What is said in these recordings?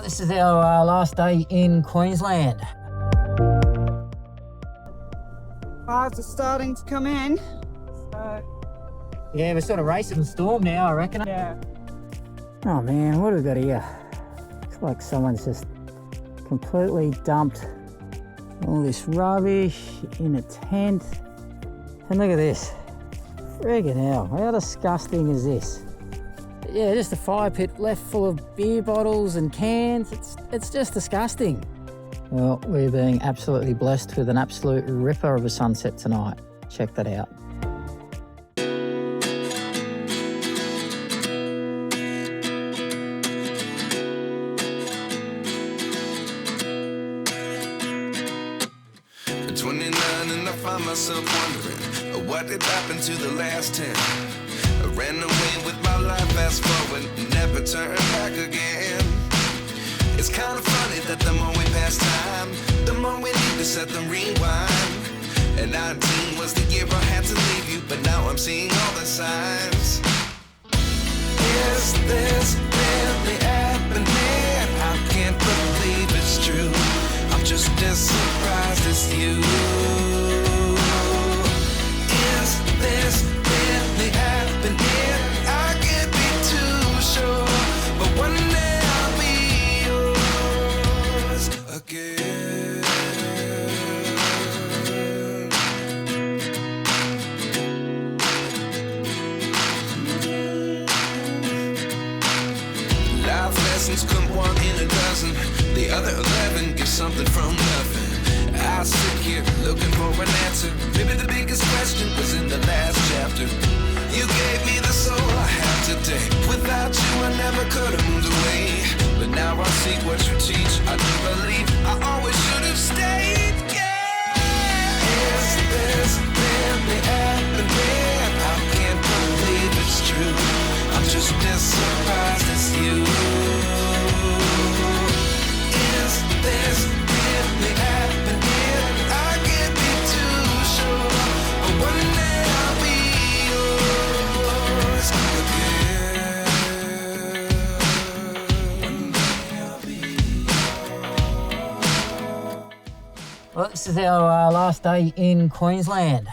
Well, this is our last day in Queensland. Clouds are starting to come in. So, Yeah, we're sort of racing the storm now, I reckon. yeah. Oh man, what have we got here? Looks like someone's just completely dumped all this rubbish in a tent. And look at this. Friggin' hell, how disgusting is this? Yeah, just a fire pit left full of beer bottles and cans. It's just disgusting. Well, we're being absolutely blessed with an absolute ripper of a sunset tonight. Check that out. At 29 and I find myself wondering what did happen to the last 10. I ran away with my life, fast forward, never turn back again. It's kind of funny that the more we pass time, the more we need to set the rewind. And 19 was the year I had to leave you, but now I'm seeing all the signs. Is this really happening? I can't believe it's true. I'm just as surprised as you. Is this really happening? I can't be too sure, but one day I'll be yours again. Life lessons come one in a dozen. The other 11 give something from nothing. I sit here looking for an answer. Maybe the biggest question was in the last chapter. You gave me the soul I have today. Without you I never could have moved away. But now I see what you teach. I do believe I always should have stayed. Yeah. Is this really happening? I can't believe it's true. I'm just as surprised as you. Is this really happening? I can't be too sure, but one day I'll be yours again. One day I'll be yours. Well, this is our last day in Queensland.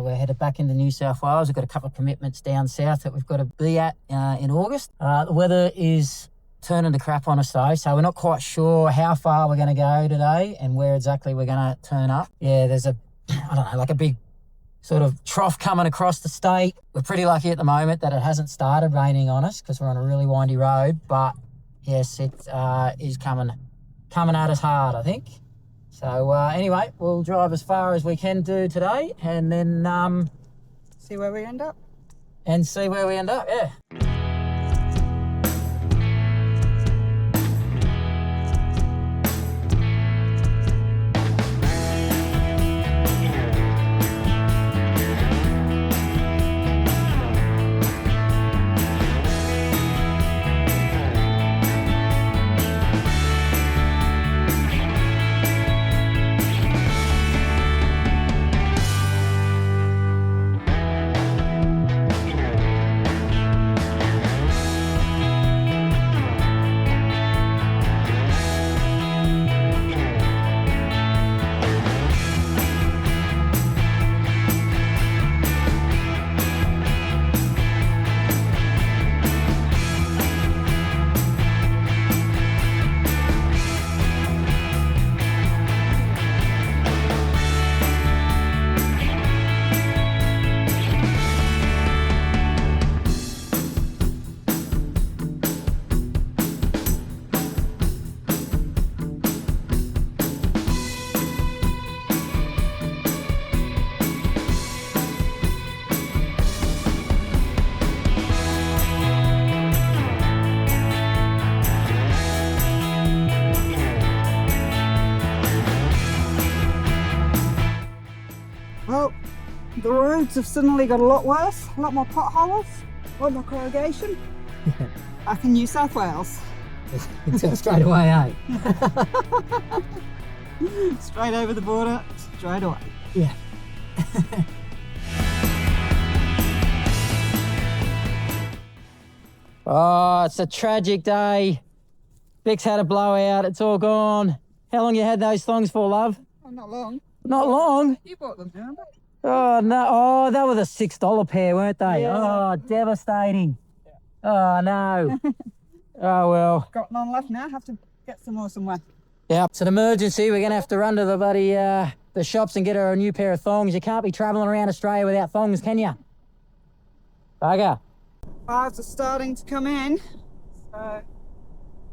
We're headed back into New South Wales. We've got a couple of commitments down south that we've got to be at in August. The weather is turning to crap on us though, so we're not quite sure how far we're going to go today and where exactly we're going to turn up. Yeah, there's a, I don't know, like a big sort of trough coming across the state. We're pretty lucky at the moment that it hasn't started raining on us because we're on a really windy road, but yes, it is coming at us hard, I think. So anyway, we'll drive as far as we can do today and then See where we end up? see where we end up, yeah. Well, the roads have suddenly got a lot worse, a lot more potholes, a lot more corrugation. Back in New South Wales. Straight away, eh? Straight over the border, straight away. Yeah. Oh, it's a tragic day. Vic's had a blowout. It's all gone. How long you had those thongs for, love? Oh, not long. Not long? You bought them, haven't you? Oh, no. Oh, they were the $6 pair, weren't they? Yeah. Oh, devastating. Oh, no. Oh, well. Got none left now. Have to get some more somewhere. Yeah, it's an emergency. We're going to have to run to the bloody the shops and get her a new pair of thongs. You can't be travelling around Australia without thongs, can you? Bugger. Clouds are starting to come in. So,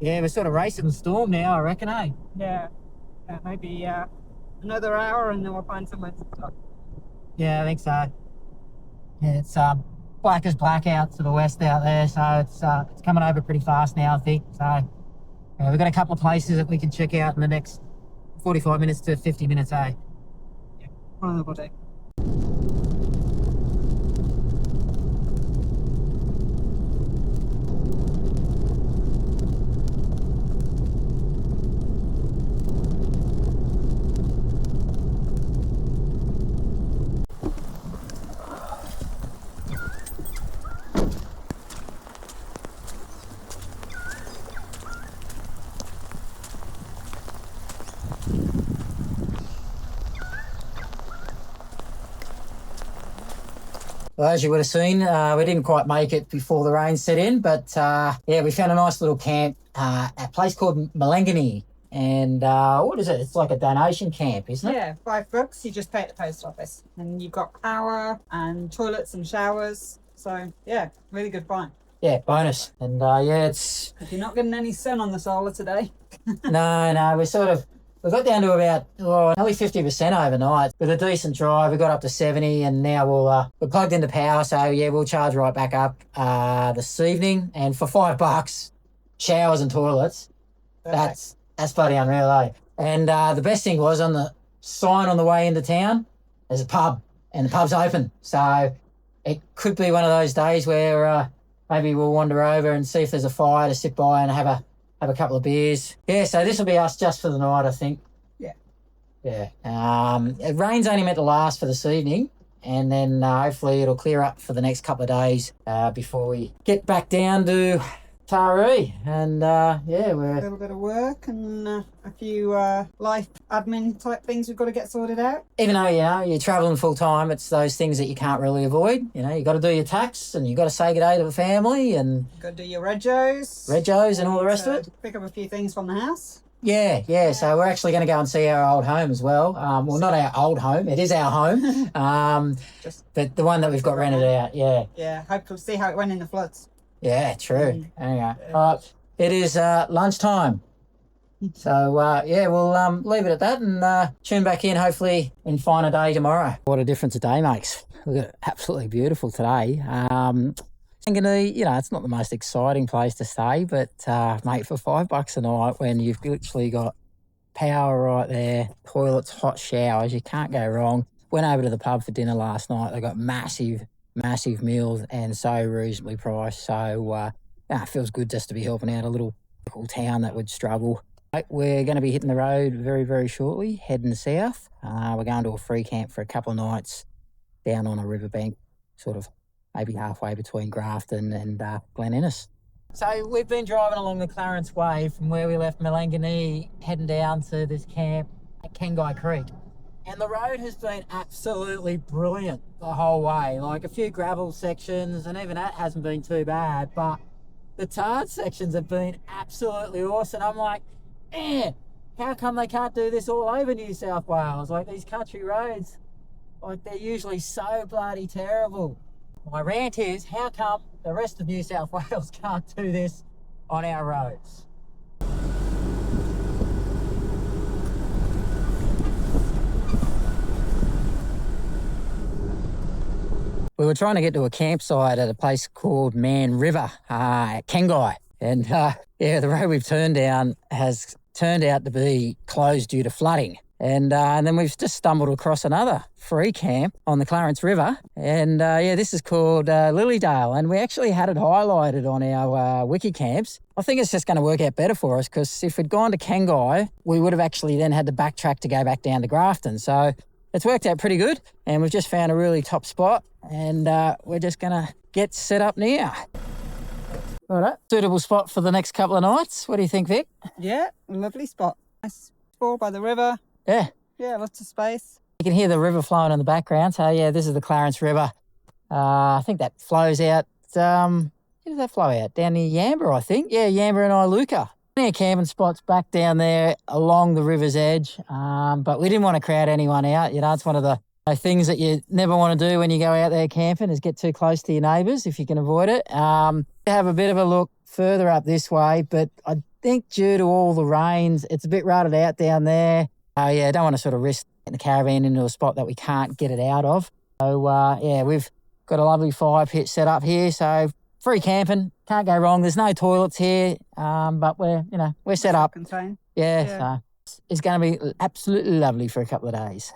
Yeah, we're sort of racing the storm now, I reckon, eh? yeah maybe another hour and then we'll find somewhere to stop. Yeah, I think so. Yeah, it's black as black out to the west out there, so it's coming over pretty fast now, I think. So yeah, we've got a couple of places that we can check out in the next 45 minutes to 50 minutes, eh? Yeah, one of them will do. Well, as you would have seen, we didn't quite make it before the rain set in, but yeah, we found a nice little camp at a place called Malangani. And what is it? It's like a donation camp, isn't it? Yeah, $5. You just pay at the post office. And you've got power and toilets and showers. So, yeah, really good find. Yeah, bonus. And yeah, it's... If you're not getting any sun on the solar today. No, we got down to about nearly 50% overnight. With a decent drive, we got up to 70, and now we're plugged into power, so yeah, we'll charge right back up this evening. And for $5, showers and toilets, Perfect. that's bloody unreal, eh? And the best thing was on the sign on the way into town, there's a pub, and the pub's open. So it could be one of those days where maybe we'll wander over and see if there's a fire to sit by and have a couple of beers. Yeah, so this will be us just for the night, I think. Yeah. Yeah. Rain's only meant to last for this evening, and then hopefully it'll clear up for the next couple of days before we get back down to Taree. And yeah, A we're... little bit of work and a few life admin type things we've got to get sorted out. Even though, you're travelling full time, it's those things that you can't really avoid. You got to do your tax, and you got to say good day to the family, and Got to do your regos. regos and all the rest of it. Pick up a few things from the house. Yeah. So we're actually going to go and see our old home as well. Well, not our old home. It is our home. But the one that we've got rented out, yeah. Yeah, hopefully see how it went in the floods. Yeah, true. Anyway, it is lunchtime. So, yeah, we'll leave it at that and tune back in, hopefully, in finer day tomorrow. What a difference a day makes. Look at it, absolutely beautiful today. It's not the most exciting place to stay, but, mate, for $5 a night when you've literally got power right there, toilets, hot showers, you can't go wrong. Went over to the pub for dinner last night. They got massive meals and so reasonably priced. So, it feels good just to be helping out a little local town that would struggle. We're going to be hitting the road very, very shortly, heading south. We're going to a free camp for a couple of nights down on a riverbank, sort of maybe halfway between Grafton and Glen Innes. So we've been driving along the Clarence Way from where we left Malangani, heading down to this camp at Kengai Creek. And the road has been absolutely brilliant the whole way. Like a few gravel sections, and even that hasn't been too bad, but the tarred sections have been absolutely awesome. I'm like, how come they can't do this all over New South Wales? Like, these country roads, like, they're usually so bloody terrible. My rant is, how come the rest of New South Wales can't do this on our roads? We were trying to get to a campsite at a place called Man River at Kengai. And the road we've turned down has turned out to be closed due to flooding. And then we've just stumbled across another free camp on the Clarence River. And this is called Lilydale. And we actually had it highlighted on our wiki camps. I think it's just going to work out better for us, because if we'd gone to Kengai, we would have actually then had to backtrack to go back down to Grafton. So it's worked out pretty good. And we've just found a really top spot. And we're just going to get set up now. Right, suitable spot for the next couple of nights. What do you think, Vic? Yeah, lovely spot. Nice spot by the river. Yeah. Yeah, lots of space. You can hear the river flowing in the background. So, yeah, this is the Clarence River. I think that flows out, where does that flow out? Down near Yamba, I think. Yeah, Yamba and Iluka. Plenty of camping spots back down there along the river's edge, but we didn't want to crowd anyone out. You know, it's one of the things that you never want to do when you go out there camping is get too close to your neighbours if you can avoid it. Have a bit of a look further up this way, but I think due to all the rains, it's a bit rutted out down there. Yeah, don't want to sort of risk getting the caravan into a spot that we can't get it out of. So, yeah, we've got a lovely fire pit set up here, so free camping, can't go wrong. There's no toilets here, but we're set up. Contained. Yeah, so it's going to be absolutely lovely for a couple of days.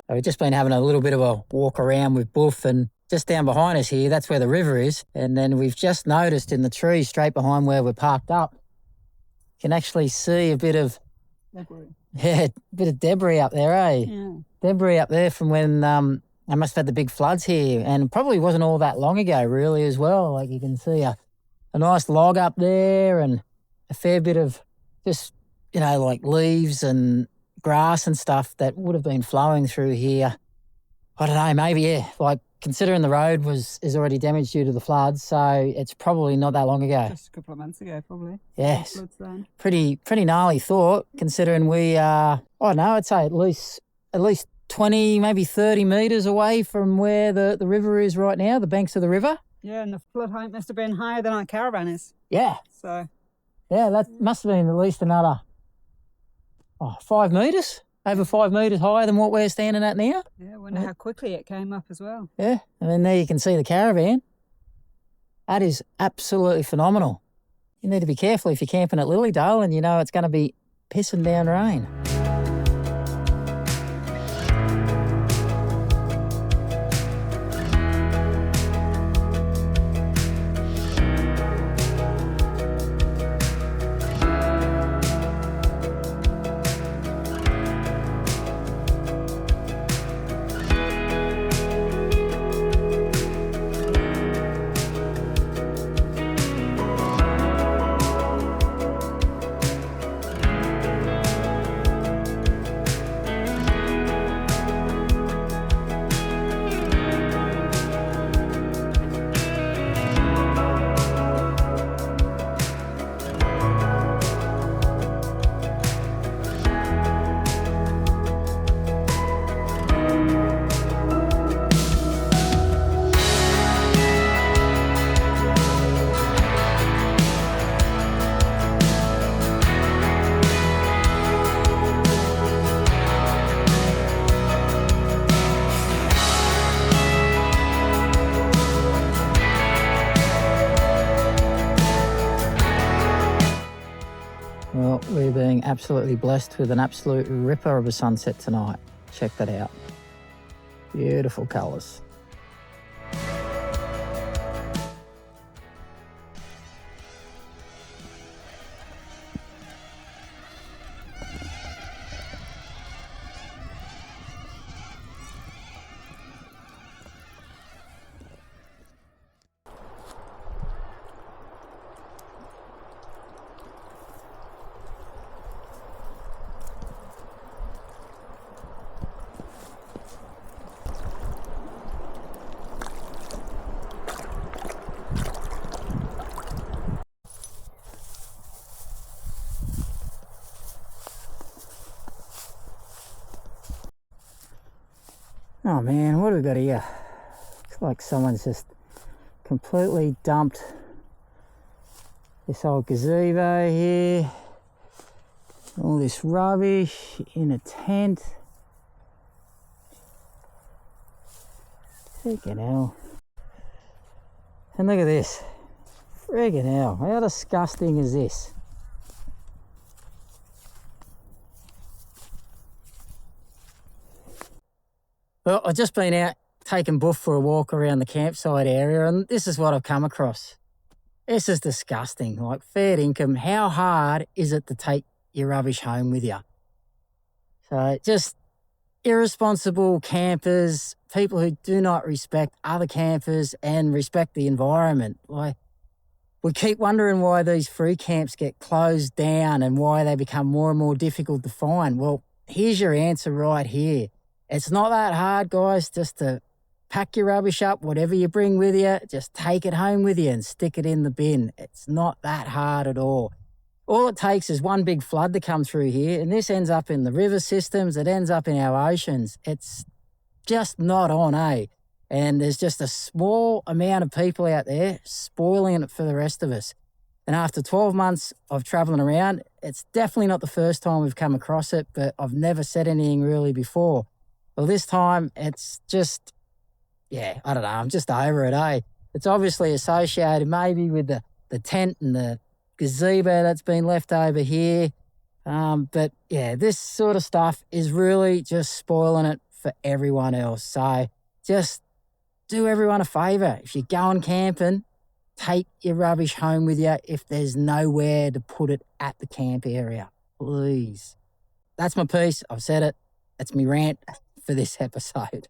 So we've just been having a little bit of a walk around with Boof, and just down behind us here, that's where the river is. And then we've just noticed in the trees straight behind where we're parked up, you can actually see a bit of debris up there, eh? Yeah. Debris up there from when they must have had the big floods here, and probably wasn't all that long ago really as well. Like you can see a nice log up there and a fair bit of just, like leaves and grass and stuff that would have been flowing through here. I don't know, maybe, like considering the road is already damaged due to the floods, so it's probably not that long ago. Just a couple of months ago, probably. Yes. Floods then. Pretty gnarly thought, considering we are, I don't know, I'd say at least 20, maybe 30 metres away from where the river is right now, the banks of the river. Yeah, and the flood height must have been higher than our caravan is. Yeah. So. Yeah, that must have been at least another 5 metres, over 5 metres higher than what we're standing at now. Yeah, I wonder how quickly it came up as well. Yeah, and then there you can see the caravan. That is absolutely phenomenal. You need to be careful if you're camping at Lilydale and you know it's going to be pissing down rain. Well, we're being absolutely blessed with an absolute ripper of a sunset tonight. Check that out. Beautiful colours. Oh man, what have we got here? Looks like someone's just completely dumped this old gazebo here. All this rubbish in a tent. Freaking hell. And look at this. Freaking hell. How disgusting is this? Well, I've just been out taking Boof for a walk around the campsite area, and this is what I've come across. This is disgusting. Like, fair income, how hard is it to take your rubbish home with you? So just irresponsible campers, people who do not respect other campers and respect the environment. Like, we keep wondering why these free camps get closed down and why they become more and more difficult to find. Well, here's your answer right here. It's not that hard, guys, just to pack your rubbish up, whatever you bring with you, just take it home with you and stick it in the bin. It's not that hard at all. All it takes is one big flood to come through here, and this ends up in the river systems, it ends up in our oceans. It's just not on, eh? And there's just a small amount of people out there spoiling it for the rest of us. And after 12 months of travelling around, it's definitely not the first time we've come across it, but I've never said anything really before. Well, this time it's just, I don't know, I'm just over it, eh? It's obviously associated maybe with the tent and the gazebo that's been left over here. But yeah, this sort of stuff is really just spoiling it for everyone else. So just do everyone a favour. If you're going camping, take your rubbish home with you if there's nowhere to put it at the camp area. Please. That's my piece. I've said it. That's my rant for this episode.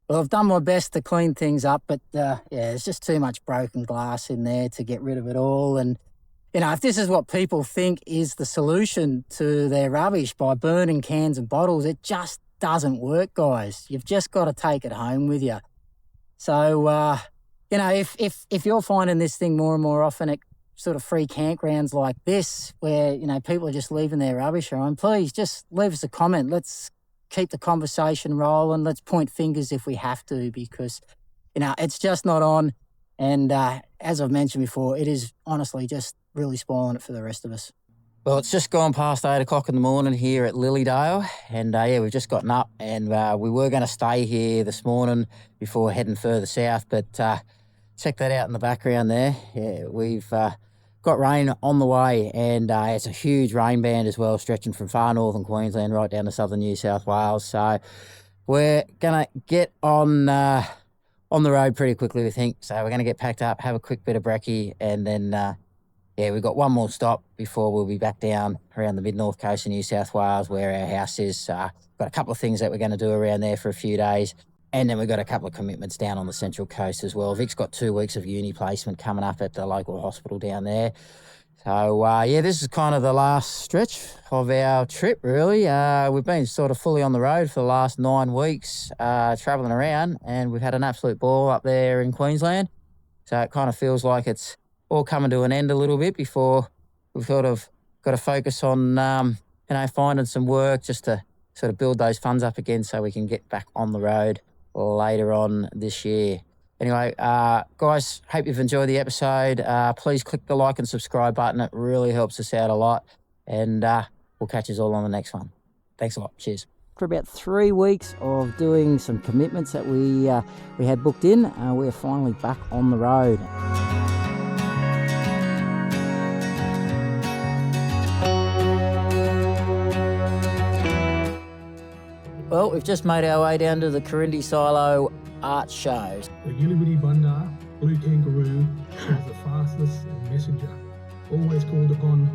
Well, I've done my best to clean things up, but there's just too much broken glass in there to get rid of it all. And, you know, if this is what people think is the solution to their rubbish by burning cans and bottles, it just doesn't work, guys. You've just got to take it home with you. So, you know, if you're finding this thing more and more often at sort of free campgrounds like this, where, you know, people are just leaving their rubbish around, please just leave us a comment. Let's keep the conversation rolling. Let's point fingers if we have to, because, you know, it's just not on. And as I've mentioned before, it is honestly just really spoiling it for the rest of us. Well, it's just gone past 8 o'clock in the morning here at Lilydale. And we've just gotten up and we were going to stay here this morning before heading further south. But check that out in the background there. Yeah, we've got rain on the way, and it's a huge rain band as well, stretching from far northern Queensland right down to southern New South Wales. So we're going to get on the road pretty quickly, we think. So we're going to get packed up, have a quick bit of brekkie, and then, we've got one more stop before we'll be back down around the mid-north coast of New South Wales where our house is. Got a couple of things that we're going to do around there for a few days. And then we've got a couple of commitments down on the Central Coast as well. Vic's got 2 weeks of uni placement coming up at the local hospital down there. So, this is kind of the last stretch of our trip, really. We've been sort of fully on the road for the last 9 weeks, travelling around, and we've had an absolute ball up there in Queensland. So it kind of feels like it's all coming to an end a little bit before we've sort of got to focus on, finding some work just to sort of build those funds up again so we can get back on the road later on this year. Anyway, guys, hope you've enjoyed the episode. Please click the like and subscribe button. It really helps us out a lot. And we'll catch us all on the next one. Thanks a lot. Cheers. For about 3 weeks of doing some commitments that we had booked in, we're finally back on the road. Well, we've just made our way down to the Corindi Silo art show. The Gilly Bundar, Blue Kangaroo, is the fastest messenger, always called upon